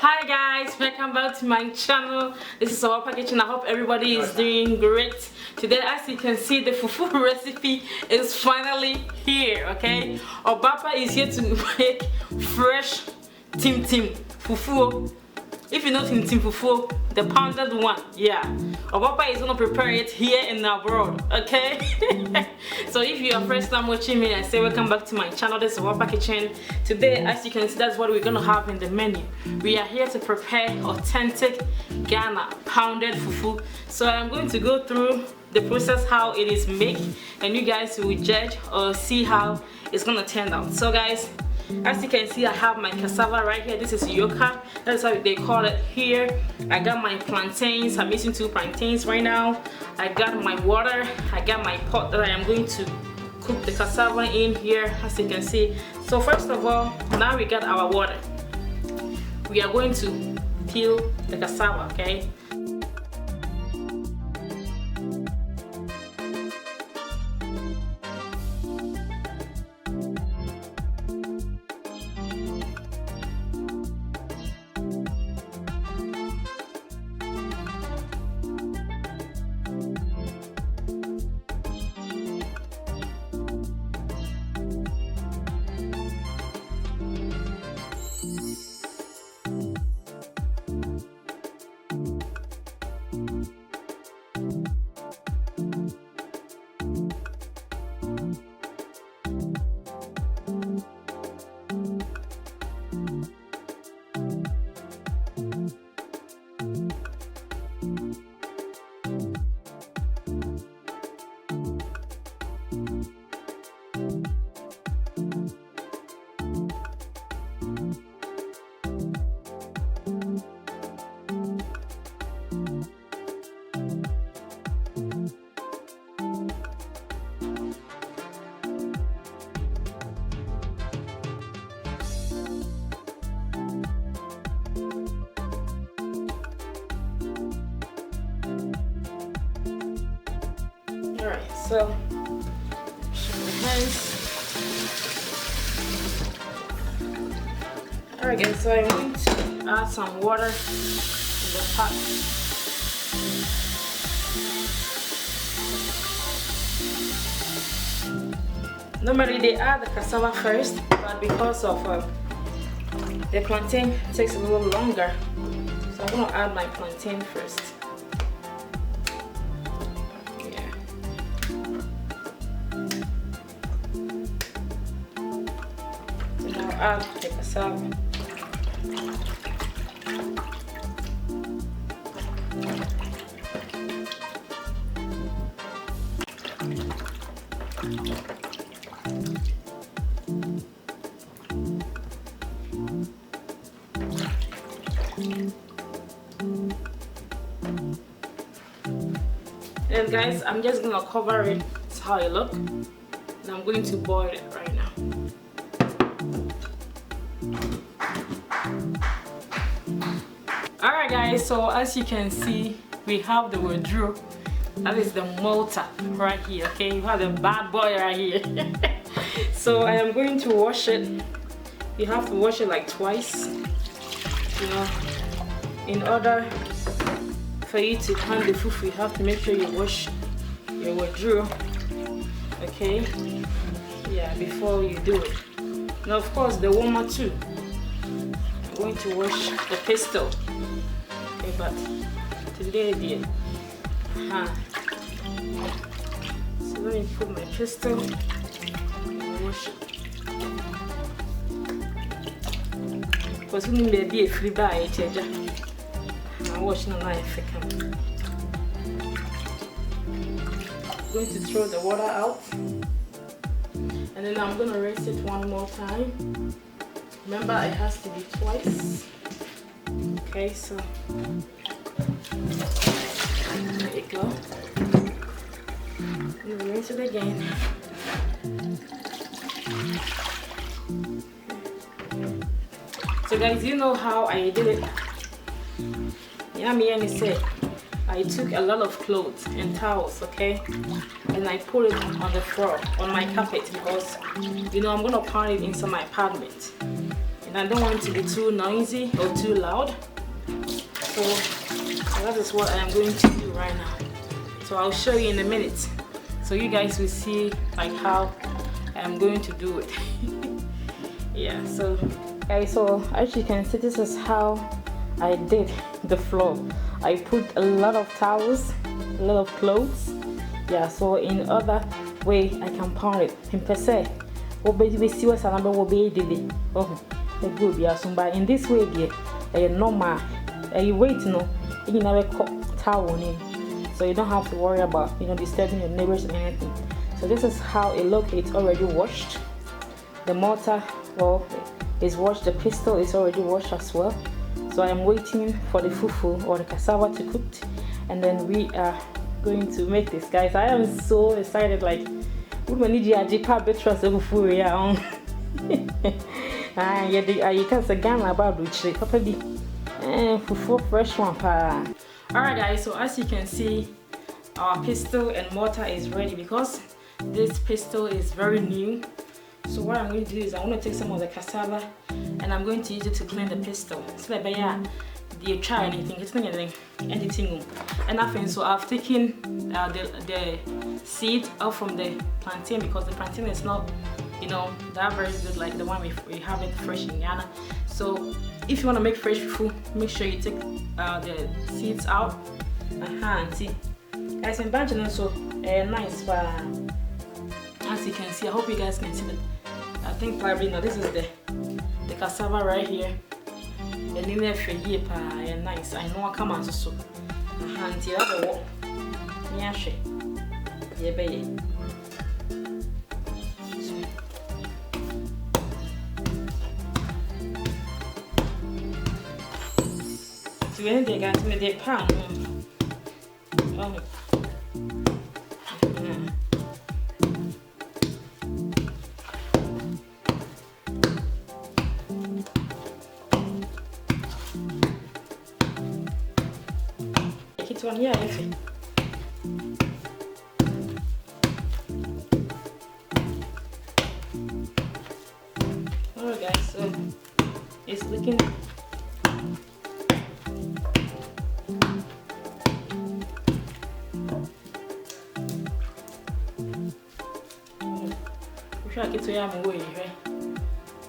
Hi guys, welcome back to my channel. This is OBAAPA Kitchen. I hope everybody is doing great. Today, as you can see, the fufu recipe is finally here, okay? OBAAPA is here to make fresh tim fufu. If you know tim fufu, the pounded one, yeah. OBAAPA is gonna prepare it here in abroad, okay? So if you are first time watching me, I say welcome back to my channel. This is OBAAPA Kitchen. Today, as you can see, that's what we're gonna have in the menu. We are here to prepare authentic Ghana pounded fufu. So I'm going to go through the process, how it is made, and you guys will judge or see how it's gonna turn out. So guys, as you can see, I have my cassava right here. This is Yucca. That's how they call it here. I got my plantains. I'm using 2 plantains right now. I got my water. I got my pot that I am going to cook the cassava in here, as you can see. So first of all, now we got our water. We are going to peel the cassava, okay? Alright, so show my hands. Alright guys, so I'm going to add some water in the pot. Normally they add the cassava first, but because of the plantain takes a little longer, so I'm going to add my plantain first. Add the cassava. And guys, I'm just gonna cover it. That's how it looks. And I'm going to boil it right now. Alright guys, so as you can see, we have the wardrobe. That is the motor right here, okay? You have the bad boy right here. So I am going to wash it. You have to wash it like twice, you know, in order for you to pan the fufu. You have to make sure you wash your wardrobe, okay? Yeah, before you do it. Now of course the warmer too. I'm going to wash the pestle. Okay, but today dear. So let me put my pestle and wash it. Because we need be a free buy charger. I'm washing a knife. I'm going to throw the water out. And then I'm going to rinse it one more time. Remember, it has to be twice. Okay, so there you go. You rinse it again. So guys, you know how I did it. Yummy and said I took a lot of clothes and towels, okay, and I put it on the floor, on my carpet, because you know I'm gonna pound it inside my apartment. and I don't want it to be too noisy or too loud. So that is what I am going to do right now. So I'll show you in a minute, so you guys will see like how I'm going to do it. Yeah, so guys, so as you can see, this is how I did the floor. I put a lot of towels, a lot of clothes. Yeah, so in other way I can pound it. In per se, what baby see what's another will be did. Oh, the good, yeah. So but in this way, dear, a normal, a wait no, you never cut towel in, so you don't have to worry about, you know, disturbing your neighbors or anything. So this is how it looks. It's already washed. The mortar, well, is washed. The pestle is already washed as well. So I am waiting for the fufu or the cassava to cook, and then we are going to make this, guys. I am so excited. Like, we need to ajipa betrust fufu yeah. Ah, yeah, you can say Ghana about which papa be fufu fresh one pa. Alright guys, so as you can see, our pestle and mortar is ready because this pestle is very new. So what I'm going to do is I'm going to take some of the cassava and I'm going to use it to clean the pestle. So that yeah, you try anything, it's not anything. And I think so I've taken the seed out from the plantain because the plantain is not, you know, that very good like the one we have it fresh in Ghana. So if you want to make fresh fufu, make sure you take the seeds out. See, guys, I'm banking so nice. As you can see, I hope you guys can see that. I think probably now this is the cassava right here. And in there for here, nice. I know I come out so. See that the walk. Yeah, she. Yeah, baby. So when they got me the pan. Oh. One here, if it. Alright guys, so it's looking I get to have away, right?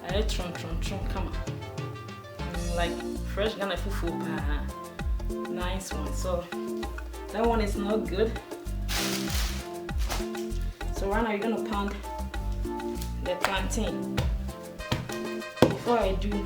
I let tron come on. Like fresh Ghana fufu pa. Nice one. So that one is not good. So right now you're gonna pound the plantain. Before I do,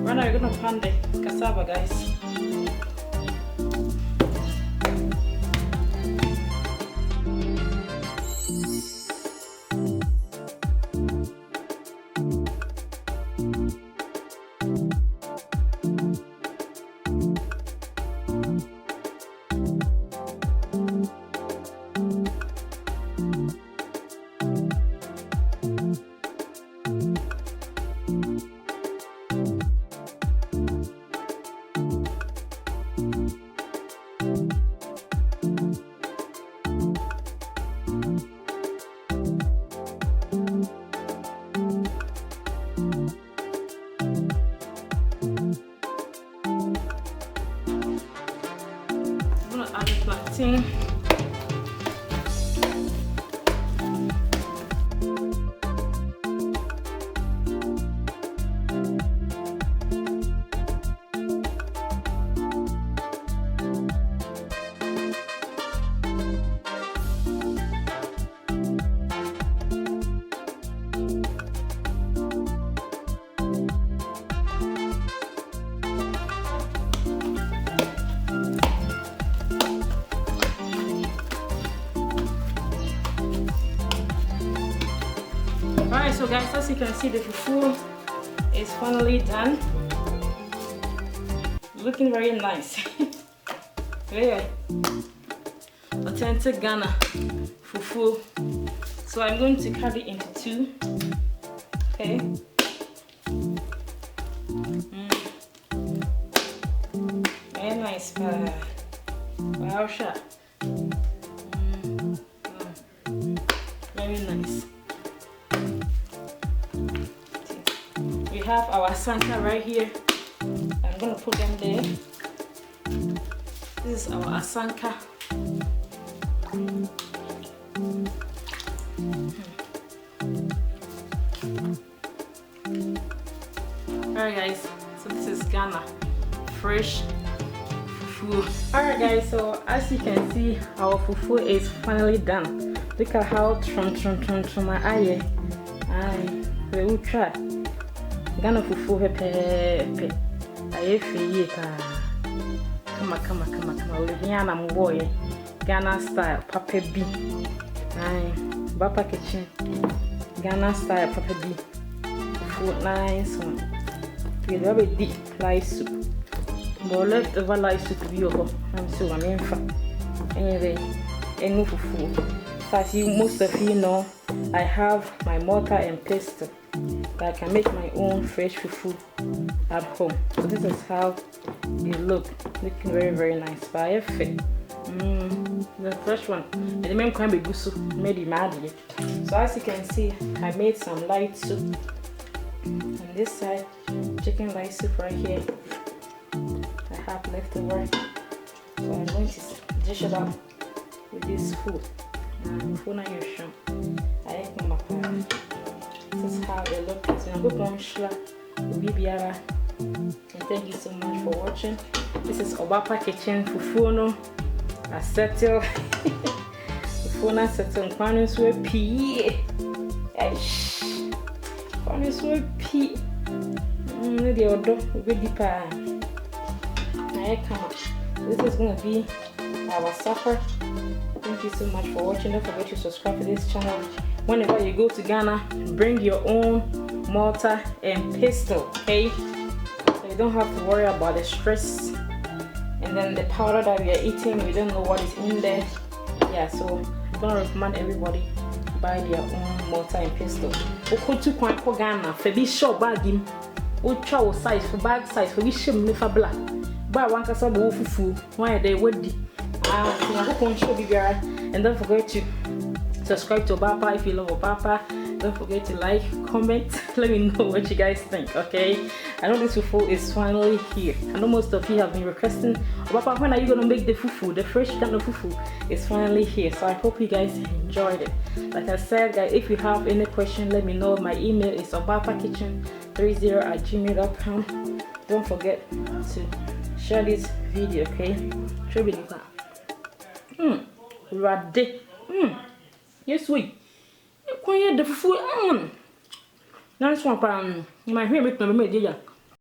right now you're gonna pound the cassava, guys. Alright, so guys, as you can see, the fufu is finally done. Looking very nice. Very authentic Ghana fufu. So I'm going to cut it into two. Okay. Very nice. Wow, sure. Very nice. We have our sanka right here. I'm gonna put them there. This is our asanka. Alright guys, so this is Ghana fresh fufu. Alright guys, so as you can see, our fufu is finally done. Look at how trum my eye. We will try Ghana fufu pepe. I feel come Ghana boy, Ghana style papa B. Bapa kitchen Ghana style papa B. Food nice one. We have a deep rice soup. But leftover rice soup be over. I'm so in fact. Anyway, enough fufu. So as you most of you know, I have my mortar and pestle. I can make my own fresh fufu at home. So this is how it looking very nice. But I fit. The fresh one. And the main can be good soup. Made it mad yet. So as you can see, I made some light soup. On this side, chicken rice soup right here. I have leftover. So I'm going to dish it up with this food. This is how it looks. Thank you so much for watching. This is OBAAPA Kitchen Fufu. I settle. Fufu settle. Kwanu so pee. Kwanu so pee. The other will be deeper. This is going to be our supper. Thank you so much for watching. Don't forget to subscribe to this channel. Whenever you go to Ghana, bring your own mortar and pestle, okay? So you don't have to worry about the stress. And then the powder that we are eating, we don't know what is in there. Yeah, so I'm gonna recommend everybody buy their own mortar and pestle. Okotu kwan ko Ghana, for be short bag him. Ocha size for bag size for be shim me for black. Buy one kasa bo fufu. Why they would and don't forget to subscribe to OBAAPA if you love OBAAPA. Don't forget to like, comment, let me know what you guys think, okay? I know this fufu is finally here. I know most of you have been requesting, OBAAPA, when are you gonna make the fufu? The fresh kind of fufu is finally here. So I hope you guys enjoyed it. Like I said, guys, if you have any question, let me know. My email is obaapakitchen30@gmail.com. Don't forget to share this video, okay? Ready. Yes, sweet. You can't the fufu. That's what you might hear me.